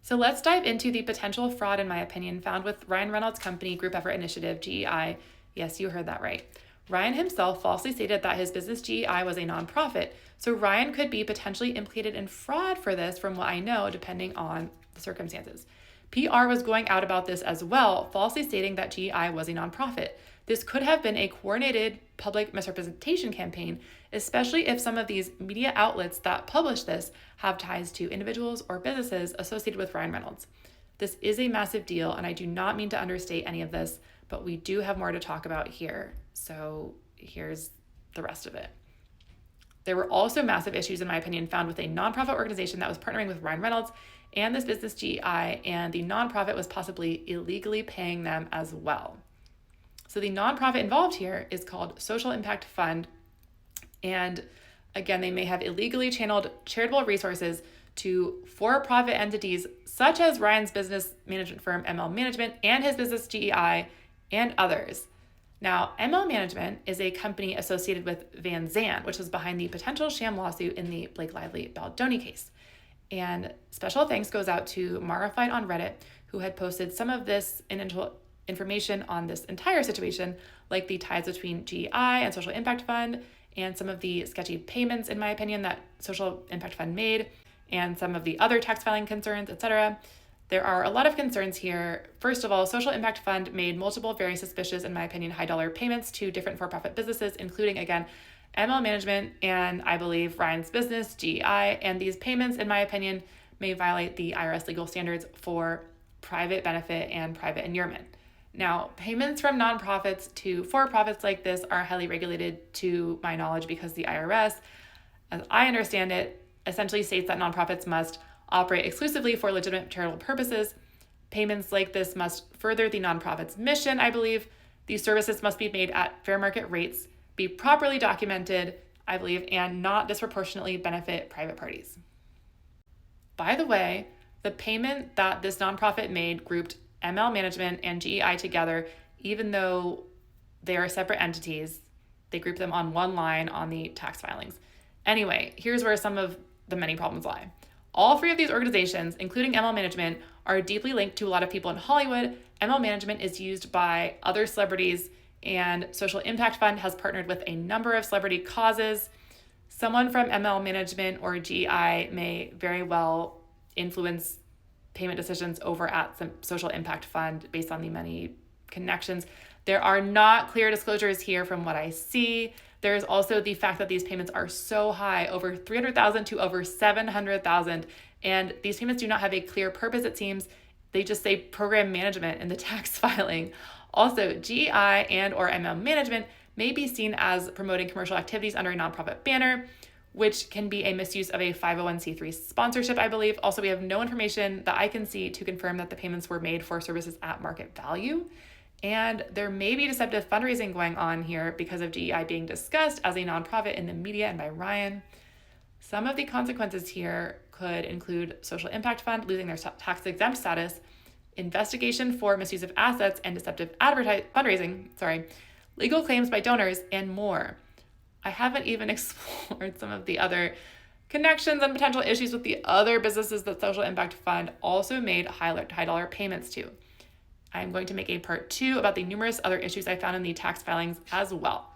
So let's dive into the potential fraud, in my opinion, found with Ryan Reynolds' company, Group Effort Initiative, GEI. Yes, you heard that right. Ryan himself falsely stated that his business GEI was a nonprofit, so Ryan could be potentially implicated in fraud for this, from what I know, depending on the circumstances. PR was going out about this as well, falsely stating that GEI was a nonprofit. This could have been a coordinated public misrepresentation campaign, especially if some of these media outlets that publish this have ties to individuals or businesses associated with Ryan Reynolds. This is a massive deal, and I do not mean to understate any of this, but we do have more to talk about here. So here's the rest of it. There were also massive issues, in my opinion, found with a nonprofit organization that was partnering with Ryan Reynolds and this business GEI, and the nonprofit was possibly illegally paying them as well. So the nonprofit involved here is called Social Impact Fund, and again, they may have illegally channeled charitable resources to for-profit entities such as Ryan's business management firm, ML Management, and his business GEI, and others. Now, ML Management is a company associated with Van Zandt, which was behind the potential sham lawsuit in the Blake Lively Baldoni case. And special thanks goes out to Marified on Reddit, who had posted some of this initial information on this entire situation, like the ties between GEI and Social Impact Fund, and some of the sketchy payments, in my opinion, that Social Impact Fund made, and some of the other tax filing concerns, etc. There are a lot of concerns here. First of all, Social Impact Fund made multiple very suspicious, in my opinion, high dollar payments to different for-profit businesses, including, again, ML Management and I believe Ryan's business, GEI, and these payments, in my opinion, may violate the IRS legal standards for private benefit and private inurement. Now, payments from nonprofits to for-profits like this are highly regulated, to my knowledge, because the IRS, as I understand it, essentially states that nonprofits must operate exclusively for legitimate charitable purposes. Payments like this must further the nonprofit's mission, I believe. These services must be made at fair market rates, be properly documented, I believe, and not disproportionately benefit private parties. By the way, the payment that this nonprofit made grouped ML Management and GEI together, even though they are separate entities. They group them on one line on the tax filings. Anyway, here's where some of the many problems lie. All three of these organizations, including ML Management, are deeply linked to a lot of people in Hollywood. ML Management is used by other celebrities, and Social Impact Fund has partnered with a number of celebrity causes. Someone from ML Management or GEI may very well influence payment decisions over at some Social Impact Fund based on the many connections. There are not clear disclosures here from what I see. There's also the fact that these payments are so high, over $300,000 to over $700,000, and these payments do not have a clear purpose, it seems. They just say program management in the tax filing. Also, GEI and or ML Management may be seen as promoting commercial activities under a nonprofit banner, which can be a misuse of a 501c3 sponsorship, I believe. Also, we have no information that I can see to confirm that the payments were made for services at market value. And there may be deceptive fundraising going on here because of GEI being discussed as a nonprofit in the media and by Ryan. Some of the consequences here could include Social Impact Fund losing their tax-exempt status, investigation for misuse of assets and deceptive fundraising, legal claims by donors, and more. I haven't even explored some of the other connections and potential issues with the other businesses that Social Impact Fund also made high dollar payments to. I'm going to make a part 2 about the numerous other issues I found in the tax filings as well.